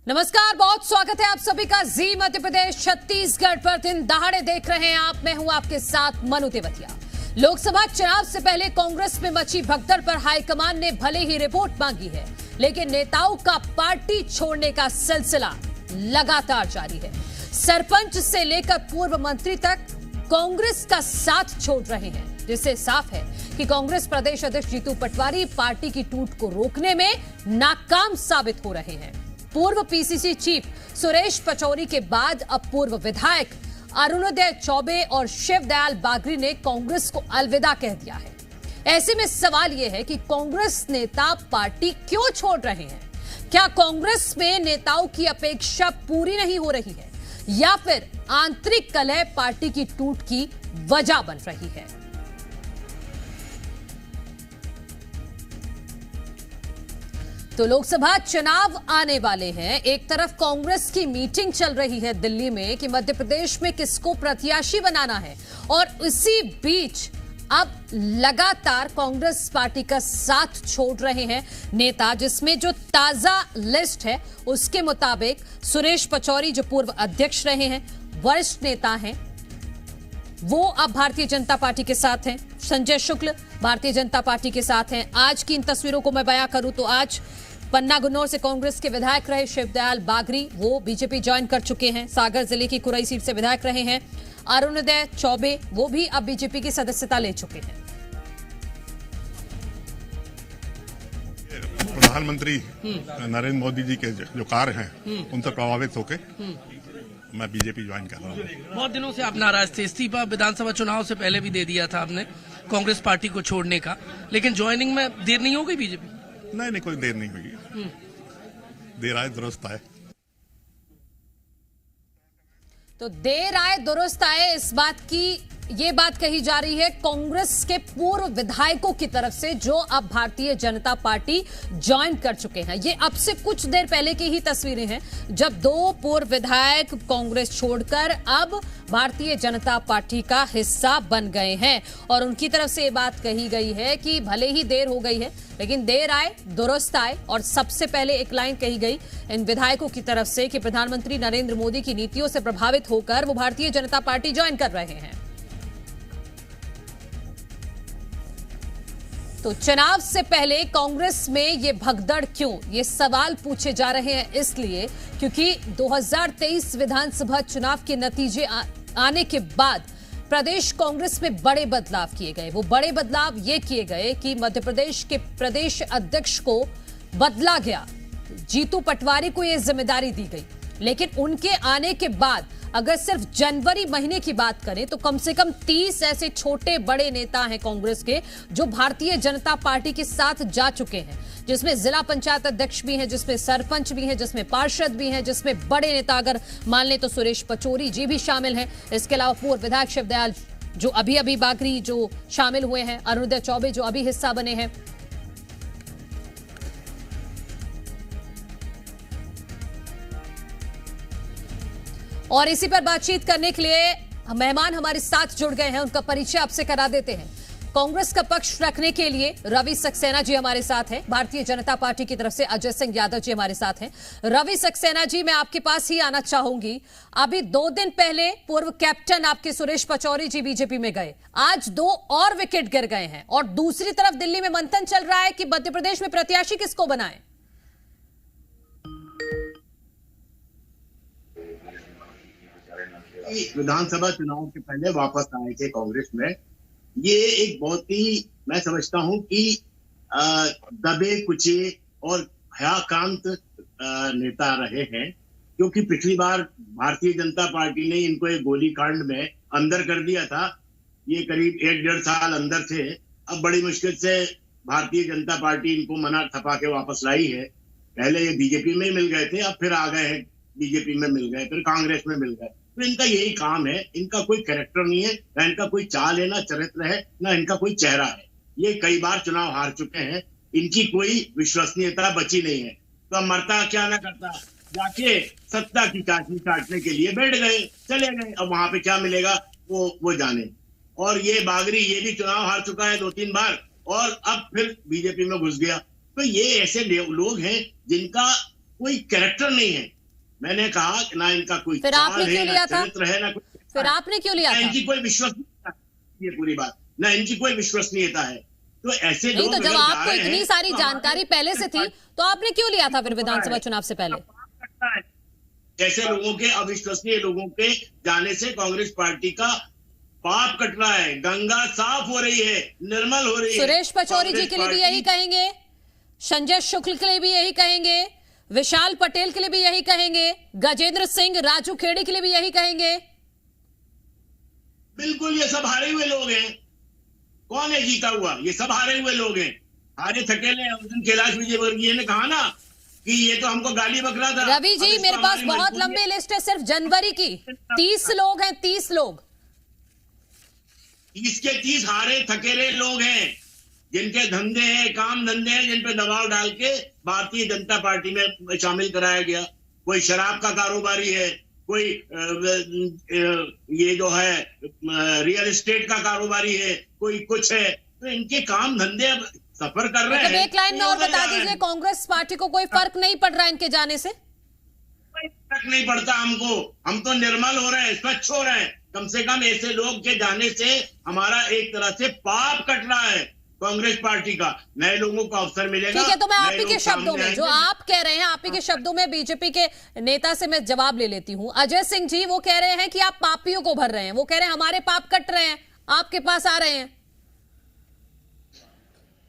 नमस्कार, बहुत स्वागत है आप सभी का जी मध्य प्रदेश छत्तीसगढ़ पर दिन दहाड़े देख रहे हैं आप। मैं हूं आपके साथ मनु तेवतिया। लोकसभा चुनाव से पहले कांग्रेस में मची भगदड़ पर हाईकमान ने भले ही रिपोर्ट मांगी है, लेकिन नेताओं का पार्टी छोड़ने का सिलसिला लगातार जारी है। सरपंच से लेकर पूर्व मंत्री तक कांग्रेस का साथ छोड़ रहे हैं, जिससे साफ है कि कांग्रेस प्रदेश अध्यक्ष जीतू पटवारी पार्टी की टूट को रोकने में नाकाम साबित हो रहे हैं। पूर्व पीसीसी चीफ सुरेश पचौरी के बाद अब पूर्व विधायक अरुणोदय चौबे और शिवदयाल बागरी ने कांग्रेस को अलविदा कह दिया है। ऐसे में सवाल यह है कि कांग्रेस नेता पार्टी क्यों छोड़ रहे हैं? क्या कांग्रेस में नेताओं की अपेक्षा पूरी नहीं हो रही है, या फिर आंतरिक कलह पार्टी की टूट की वजह बन रही है? तो लोकसभा चुनाव आने वाले हैं। एक तरफ कांग्रेस की मीटिंग चल रही है दिल्ली में कि मध्य प्रदेश में किसको प्रत्याशी बनाना है, और इसी बीच अब लगातार कांग्रेस पार्टी का साथ छोड़ रहे हैं नेता, जिसमें जो ताजा लिस्ट है उसके मुताबिक सुरेश पचौरी जो पूर्व अध्यक्ष रहे हैं, वरिष्ठ नेता हैं, वो अब भारतीय जनता पार्टी के साथ हैं। संजय शुक्ल भारतीय जनता पार्टी के साथ हैं। आज की इन तस्वीरों को मैं बयां करूं तो आज पन्ना गुन्नौर से कांग्रेस के विधायक रहे शिवदयाल बागरी, वो बीजेपी ज्वाइन कर चुके हैं। सागर जिले की कुरई सीट से विधायक रहे हैं अरुणोदय चौबे, वो भी अब बीजेपी की सदस्यता ले चुके हैं। प्रधानमंत्री नरेंद्र मोदी जी के जो कार्य हैं उनसे प्रभावित होकर मैं बीजेपी ज्वाइन कर रहा हूँ। बहुत दिनों से आप नाराज थे, इस्तीफा विधानसभा चुनाव से पहले भी दे दिया था आपने कांग्रेस पार्टी को छोड़ने का, लेकिन ज्वाइनिंग में देर नहीं हो गई बीजेपी? नहीं, कोई देर नहीं हुई। देर आए दुरुस्त आए। तो देर आए दुरुस्त आए, इस बात की ये बात कही जा रही है कांग्रेस के पूर्व विधायकों की तरफ से, जो अब भारतीय जनता पार्टी ज्वाइन कर चुके हैं। ये अब से कुछ देर पहले की ही तस्वीरें हैं, जब दो पूर्व विधायक कांग्रेस छोड़कर अब भारतीय जनता पार्टी का हिस्सा बन गए हैं। और उनकी तरफ से ये बात कही गई है कि भले ही देर हो गई है, लेकिन देर आए दुरुस्त आए। और सबसे पहले एक लाइन कही गई इन विधायकों की तरफ से कि प्रधानमंत्री नरेंद्र मोदी की नीतियों से प्रभावित होकर वो भारतीय जनता पार्टी ज्वाइन कर रहे हैं। तो चुनाव से पहले कांग्रेस में ये भगदड़ क्यों, ये सवाल पूछे जा रहे हैं, इसलिए क्योंकि 2023 विधानसभा चुनाव के नतीजे आने के बाद प्रदेश कांग्रेस में बड़े बदलाव किए गए। वो बड़े बदलाव ये किए गए कि मध्य प्रदेश के प्रदेश अध्यक्ष को बदला गया, जीतू पटवारी को यह जिम्मेदारी दी गई। लेकिन उनके आने के बाद अगर सिर्फ जनवरी महीने की बात करें तो कम से कम 30 ऐसे छोटे बड़े नेता हैं कांग्रेस के जो भारतीय जनता पार्टी के साथ जा चुके हैं, जिसमें जिला पंचायत अध्यक्ष भी हैं, जिसमें सरपंच भी हैं, जिसमें पार्षद भी हैं, जिसमें बड़े नेता अगर मान लें तो सुरेश पचौरी जी भी शामिल हैं। इसके अलावा पूर्व विधायक शिवदयाल जो अभी बागरी जो शामिल हुए हैं, अरुणोदय चौबे जो अभी हिस्सा बने हैं। और इसी पर बातचीत करने के लिए मेहमान हमारे साथ जुड़ गए हैं, उनका परिचय आपसे करा देते हैं। कांग्रेस का पक्ष रखने के लिए रवि सक्सेना जी हमारे साथ हैं, भारतीय जनता पार्टी की तरफ से अजय सिंह यादव जी हमारे साथ हैं। रवि सक्सेना जी, मैं आपके पास ही आना चाहूंगी। अभी 2 दिन पहले पूर्व कैप्टन आपके सुरेश पचौरी जी बीजेपी में गए, आज 2 और विकेट गिर गए हैं, और दूसरी तरफ दिल्ली में मंथन चल रहा है कि मध्य प्रदेश में प्रत्याशी किसको बनाएं। विधानसभा चुनाव के पहले वापस आए थे कांग्रेस में। ये एक बहुत ही, मैं समझता हूं कि दबे कुचे और भयाक्रांत नेता रहे हैं, क्योंकि पिछली बार भारतीय जनता पार्टी ने इनको एक गोलीकांड में अंदर कर दिया था। ये करीब 1-1.5 साल अंदर थे। अब बड़ी मुश्किल से भारतीय जनता पार्टी इनको मना थपा के वापस लाई है। पहले ये बीजेपी में मिल गए थे, अब फिर आ गए हैं बीजेपी में मिल गए, फिर कांग्रेस में मिल गए। तो इनका यही काम है, इनका कोई कैरेक्टर नहीं है, ना इनका कोई चाल है, ना चरित्र है, ना इनका कोई चेहरा है। ये कई बार चुनाव हार चुके हैं, इनकी कोई विश्वसनीयता बची नहीं है। तो अब मरता क्या ना करता, जाके सत्ता की चाटनी काटने के लिए बैठ गए, चले गए। अब वहां पे क्या मिलेगा वो जाने। और ये बागरी, ये भी चुनाव हार चुका है 2-3 बार, और अब फिर बीजेपी में घुस गया। तो ये ऐसे लोग हैं जिनका कोई कैरेक्टर नहीं है। मैंने कहा कि ना इनका कोई फिर आपने क्यों लिया था? चरित्र है, ना कोई, फिर आपने क्यों लिया था? इनकी कोई विश्वसनीयता, ये पूरी बात, ना इनकी कोई विश्वसनीयता है। तो ऐसे नहीं, लोग तो जब अगर जा आपको रहे इतनी हैं, सारी तो जानकारी पहले से थी तो आपने क्यों लिया था फिर विधानसभा चुनाव से पहले? ऐसे लोगों के, अविश्वसनीय लोगों के जाने से कांग्रेस पार्टी का पाप कट रहा है, गंगा साफ हो रही है, निर्मल हो रही है। सुरेश पचौरी जी के लिए भी यही कहेंगे, संजय शुक्ल के लिए भी यही कहेंगे, विशाल पटेल के लिए भी यही कहेंगे, गजेंद्र सिंह, राजू खेड़ी के लिए भी यही कहेंगे। बिल्कुल, ये सब हारे हुए लोग हैं। कौन है जीता हुआ? ये सब हारे हुए लोग हैं, हारे थकेले हैं। उस दिन कैलाश विजयवर्गीय ने कहा ना कि ये तो हमको गाली बक रहा था। रवि जी, मेरे पास बहुत लंबी लिस्ट है सिर्फ जनवरी की, 30 लोग हैं, 30 लोग। 30 के 30 हारे थकेले लोग हैं, जिनके धंधे हैं, काम धंधे हैं, जिन पे दबाव डाल के भारतीय जनता पार्टी में शामिल कराया गया। कोई शराब का कारोबारी है, कोई ये जो है रियल एस्टेट का कारोबारी है, कोई कुछ है। तो इनके काम धंधे अब सफर कर रहे हैं। एक लाइन में और बता दीजिए, कांग्रेस पार्टी को कोई फर्क नहीं पड़ रहा है इनके जाने से? कोई फर्क नहीं पड़ता हमको, हम तो निर्मल हो रहे हैं, स्वच्छ हो रहे हैं। कम से कम ऐसे लोग के जाने से हमारा एक तरह से पाप कट रहा है कांग्रेस पार्टी का। नए लोगों को अवसर मिलेगा। ठीक है, तो मैं आप ही के शब्दों में, जो आप कह रहे हैं, आप ही के शब्दों में बीजेपी के नेता से मैं जवाब ले लेती हूं। अजय सिंह जी वो कह रहे हैं कि आप पापियों को भर रहे हैं, वो कह रहे हैं हमारे पाप कट रहे हैं, आपके पास आ रहे हैं।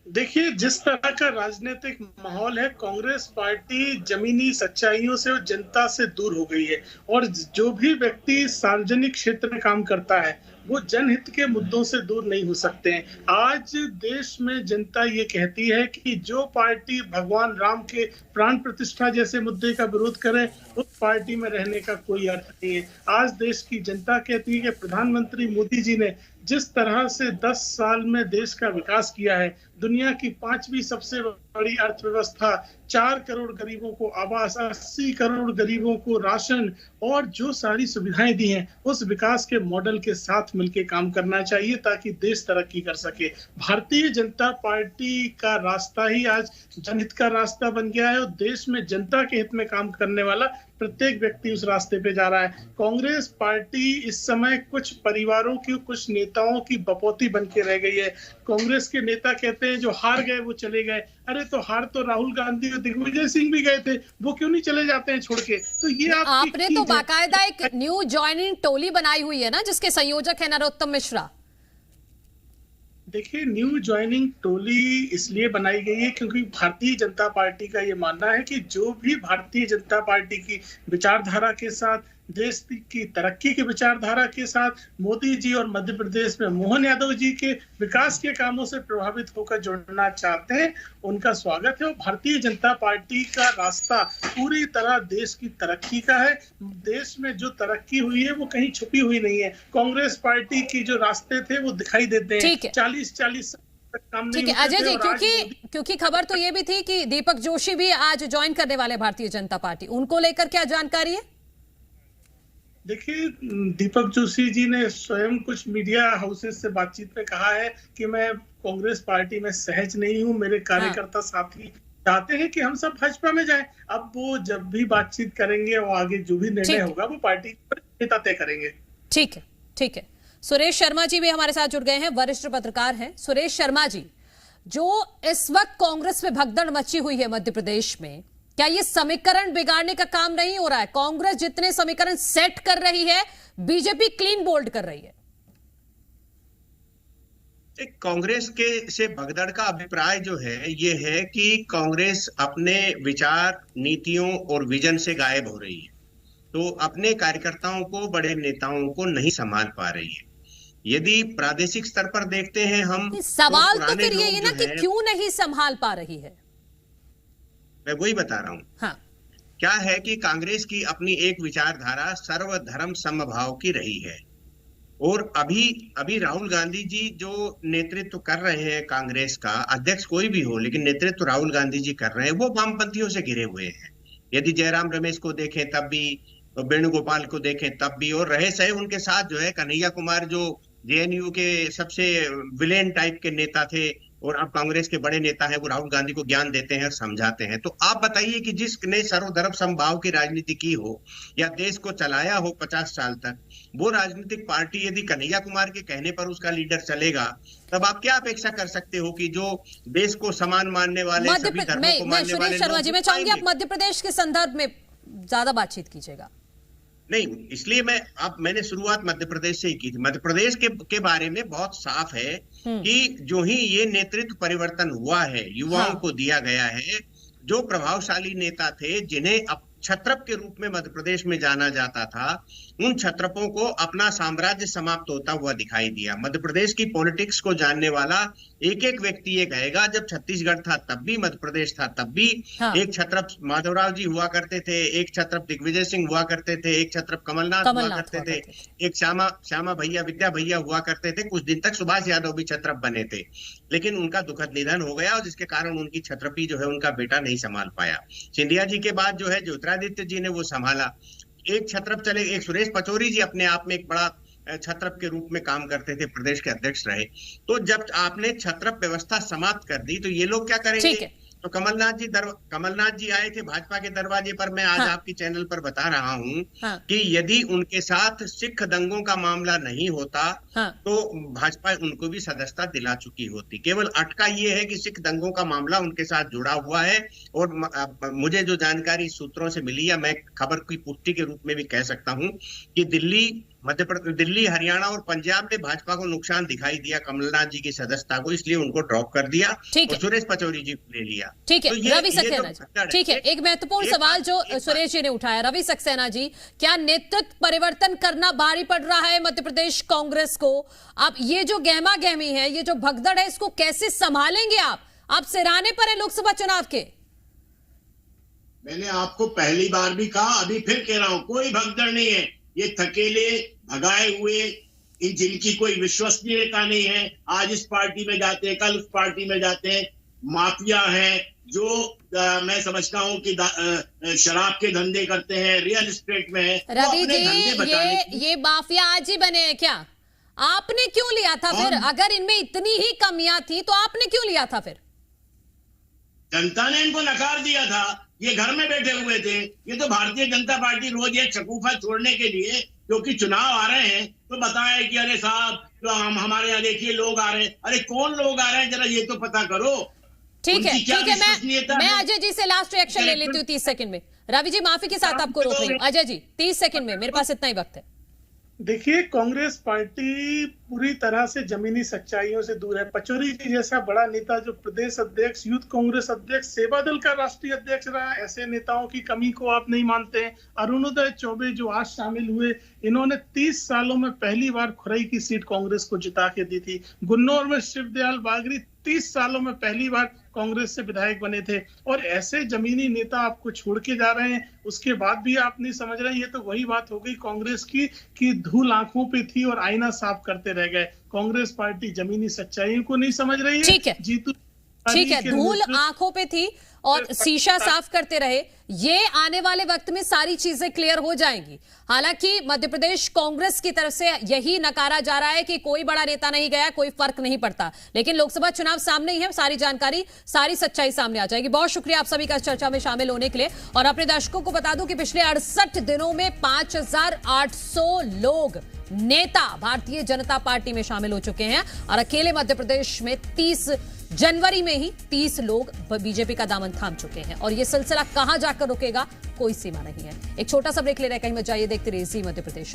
देखिए, जिस तरह का राजनीतिक माहौल है, कांग्रेस पार्टी जमीनी सच्चाइयों से और जनता से दूर हो गई है। और जो भी व्यक्ति सार्वजनिक क्षेत्र में काम करता है वो जनहित के मुद्दों से दूर नहीं हो सकते हैं। आज देश में जनता ये कहती है कि जो पार्टी भगवान राम के प्राण प्रतिष्ठा जैसे मुद्दे का विरोध करे, उस पार्टी में रहने का कोई अर्थ नहीं है। आज देश की जनता कहती है कि प्रधानमंत्री मोदी जी ने जिस तरह से 10 साल में देश का विकास किया है, दुनिया की 5वीं सबसे बड़ी अर्थव्यवस्था, 4 करोड़ गरीबों को आवास, 80 करोड़ गरीबों को राशन और जो सारी सुविधाएं दी हैं, उस विकास के मॉडल के साथ मिलकर काम करना चाहिए ताकि देश तरक्की कर सके। भारतीय जनता पार्टी का रास्ता ही आज जनहित का रास्ता बन गया है और देश में जनता के हित में काम करने वाला प्रत्येक व्यक्ति उस रास्ते पे जा रहा है। कांग्रेस पार्टी इस समय कुछ परिवारों की, कुछ नेताओं की बपौती बन के रह गई है। कांग्रेस के नेता कहते हैं जो हार गए वो चले गए। अरे तो हार तो राहुल गांधी और दिग्विजय सिंह भी गए थे, वो क्यों नहीं चले जाते हैं छोड़ के? तो ये आपने तो बाकायदा एक न्यू ज्वाइनिंग टोली बनाई हुई है ना, जिसके संयोजक है नरोत्तम मिश्रा। देखिए, न्यू ज्वाइनिंग टोली इसलिए बनाई गई है क्योंकि भारतीय जनता पार्टी का ये मानना है कि जो भी भारतीय जनता पार्टी की विचारधारा के साथ, देश की तरक्की की विचारधारा के साथ, मोदी जी और मध्य प्रदेश में मोहन यादव जी के विकास के कामों से प्रभावित होकर जुड़ना चाहते हैं, उनका स्वागत है। और भारतीय जनता पार्टी का रास्ता पूरी तरह देश की तरक्की का है। देश में जो तरक्की हुई है वो कहीं छुपी हुई नहीं है। कांग्रेस पार्टी की जो रास्ते थे वो दिखाई देते हैं। 40-40 ठीक है अजय जी, क्योंकि खबर तो ये भी थी कि दीपक जोशी भी आज ज्वाइन करने वाले भारतीय जनता पार्टी, उनको लेकर क्या जानकारी है? देखिए, दीपक जोशी जी ने स्वयं कुछ मीडिया हाउसेस से बातचीत में कहा है कि मैं कांग्रेस पार्टी में सहज नहीं हूं, मेरे कार्यकर्ता साथी चाहते हैं कि हम सब भाजपा में जाएं। अब वो जब भी बातचीत करेंगे और आगे जो भी निर्णय होगा वो पार्टी नेता तय करेंगे। ठीक है, ठीक है। सुरेश शर्मा जी भी हमारे साथ जुड़ गए हैं, वरिष्ठ पत्रकार हैं। सुरेश शर्मा जी, जो इस वक्त कांग्रेस में भगदड़ मची हुई है मध्य प्रदेश में, क्या ये समीकरण बिगाड़ने का काम नहीं हो रहा है? कांग्रेस जितने समीकरण सेट कर रही है, बीजेपी क्लीन बोल्ड कर रही है। कांग्रेस के से भगदड़ का अभिप्राय जो है ये है कि कांग्रेस अपने विचार, नीतियों और विजन से गायब हो रही है, तो अपने कार्यकर्ताओं को, बड़े नेताओं को नहीं संभाल पा रही है। यदि प्रादेशिक स्तर पर देखते हैं हम, सवाल तो फिर यही ना कि क्यों नहीं संभाल पा रही है। मैं वही बता रहा हूँ। हाँ। क्या है कि कांग्रेस की अपनी एक विचारधारा सर्वधर्म समभाव की रही है, और अभी राहुल गांधी जी जो नेतृत्व कर रहे हैं कांग्रेस का, अध्यक्ष कोई भी हो लेकिन नेतृत्व राहुल गांधी जी कर रहे हैं, वो वामपंथियों से घिरे हुए हैं। यदि जयराम रमेश को देखें तब भी, वेणुगोपाल को देखें तब भी, और रहे सहे उनके साथ जो है कन्हैया कुमार, जो जेएनयू के सबसे विलेन टाइप के नेता थे, और अब कांग्रेस के बड़े नेता हैं, वो राहुल गांधी को ज्ञान देते हैं, समझाते हैं। तो आप बताइए कि जिसने सर्वधर्म समभाव की राजनीति की हो या देश को चलाया हो 50 साल तक, वो राजनीतिक पार्टी यदि कन्हैया कुमार के कहने पर उसका लीडर चलेगा, तब आप क्या अपेक्षा कर सकते हो कि जो देश को समान मानने वाले, सभी धर्मों को मानने वाले सुरेश शर्मा जी, मैं चाहूंगी आप मध्य प्रदेश के संदर्भ में ज्यादा बातचीत कीजिएगा। नहीं, इसलिए मैंने शुरुआत मध्य प्रदेश से ही की थी। मध्य प्रदेश के बारे में बहुत साफ है कि जो ही ये नेतृत्व परिवर्तन हुआ है, युवाओं को दिया गया है, जो प्रभावशाली नेता थे जिन्हें अब छत्रप के रूप में मध्य प्रदेश में जाना जाता था, उन छत्रपों को अपना साम्राज्य समाप्त होता हुआ दिखाई दिया। मध्य प्रदेश की पॉलिटिक्स को जानने वाला एक एक व्यक्ति ये कहेगा, जब छत्तीसगढ़ था तब भी, मध्य प्रदेश था तब भी, एक छत्रप माधवराव जी हुआ करते थे, एक छत्रप दिग्विजय सिंह हुआ करते थे, एक छत्रप कमलनाथ हुआ करते थे, एक श्यामा भैया, विद्या भैया हुआ करते थे। कुछ दिन तक सुभाष यादव भी छत्रप बने थे, लेकिन उनका दुखद निधन हो गया और जिसके कारण उनकी छत्रपी जो है उनका बेटा नहीं संभाल पाया। सिंधिया जी के बाद जो है ज्योतिरादित्य जी ने वो संभाला। एक छत्रप चले, एक सुरेश पचौरी जी अपने आप में एक बड़ा छत्रप के रूप में काम करते थे, प्रदेश के अध्यक्ष रहे। तो जब आपने छत्रप व्यवस्था समाप्त कर दी तो ये लोग क्या करेंगे? तो कमलनाथ जी आए थे भाजपा के दरवाजे पर। मैं आज आपकी चैनल पर बता रहा हूं कि यदि उनके साथ सिख दंगों का मामला नहीं होता तो भाजपा उनको भी सदस्यता दिला चुकी होती। केवल अटका ये है कि सिख दंगों का मामला उनके साथ जुड़ा हुआ है। और मुझे जो जानकारी सूत्रों से मिली, या मैं खबर की पुष्टि के रूप में भी कह सकता हूं कि दिल्ली, हरियाणा और पंजाब में भाजपा को नुकसान दिखाई दिया कमलनाथ जी की सदस्यता को, इसलिए उनको ड्रॉप कर दिया और सुरेश पचौरी जी को ले लिया। ठीक है, तो रवि सक्सेना जी, ठीक है, एक महत्वपूर्ण सवाल जो सुरेश जी ने उठाया। रवि सक्सेना जी, क्या नेतृत्व परिवर्तन करना भारी पड़ रहा है मध्य प्रदेश कांग्रेस को? अब ये जो गहमा गहमी है, ये जो भगदड़ है, इसको कैसे संभालेंगे आप सिराने पर है लोकसभा चुनाव के। मैंने आपको पहली बार भी कहा, अभी फिर कह रहा हूं, कोई भगदड़ नहीं है। ये थकेले भगाए हुए, जिनकी कोई विश्वसनीयता नहीं है, आज इस पार्टी में जाते हैं, कल उस पार्टी में जाते हैं, माफिया हैं जो मैं समझता हूं कि शराब के धंधे करते हैं, रियल एस्टेट में है। रवि जी, ये माफिया आज ही बने हैं क्या? आपने क्यों लिया था फिर? अगर इनमें इतनी ही कमियां थी तो आपने क्यों लिया था फिर? जनता ने इनको नकार दिया था। ये घर में बैठे हुए थे। ये तो भारतीय जनता पार्टी रोज ये शकूफा छोड़ने के लिए, क्योंकि चुनाव आ रहे हैं, तो बताए कि अरे साहब तो हमारे यहाँ देखिए लोग आ रहे हैं। अरे कौन लोग आ रहे हैं, जरा ये तो पता करो। ठीक है, मैं अजय जी से लास्ट रिएक्शन ले लेती हूँ 30 सेकंड में। रवि जी, माफी के साथ आपको रोक रही हूँ। अजय जी 30 सेकंड में, मेरे पास इतना ही वक्त है। देखिए, कांग्रेस पार्टी पूरी तरह से जमीनी सच्चाइयों से दूर है। पचौरी जी जैसा बड़ा नेता जो प्रदेश अध्यक्ष, यूथ कांग्रेस अध्यक्ष, सेवा दल का राष्ट्रीय अध्यक्ष रहा, ऐसे नेताओं की कमी को आप नहीं मानते हैं। अरुणोदय चौबे जो आज शामिल हुए, इन्होंने 30 सालों में पहली बार खुरई की सीट कांग्रेस को जिता के दी थी। गुन्नौर में शिवदयाल बागरी 30 सालों में पहली बार कांग्रेस से विधायक बने थे। और ऐसे जमीनी नेता आपको छोड़ के जा रहे हैं, उसके बाद भी आप नहीं समझ रहे हैं। ये तो वही बात हो गई कांग्रेस की कि धूल आंखों पे थी और आईना साफ करते रह गए। कांग्रेस पार्टी जमीनी सच्चाइयों को नहीं समझ रही है। ठीक है, ठीक है, धूल आंखों पे थी और शीशा साफ करते रहे। ये आने वाले वक्त में सारी चीजें क्लियर हो जाएंगी। हालांकि मध्य प्रदेश कांग्रेस की तरफ से यही नकारा जा रहा है कि कोई बड़ा नेता नहीं गया, कोई फर्क नहीं पड़ता, लेकिन लोकसभा चुनाव सामने ही है, सारी जानकारी, सारी सच्चाई सामने आ जाएगी। बहुत शुक्रिया आप सभी का चर्चा में शामिल होने के लिए। और अपने दर्शकों को बता दूं कि पिछले 68 दिनों में 5800 लोग नेता भारतीय जनता पार्टी में शामिल हो चुके हैं और अकेले मध्य प्रदेश में 30 जनवरी में ही 30 लोग बीजेपी का दामन थाम चुके हैं। और यह सिलसिला कहां जाकर रुकेगा, कोई सीमा नहीं है। एक छोटा सा ब्रेक ले रहे हैं, कहीं मत जाइए, देखते रहिए जी मध्य प्रदेश।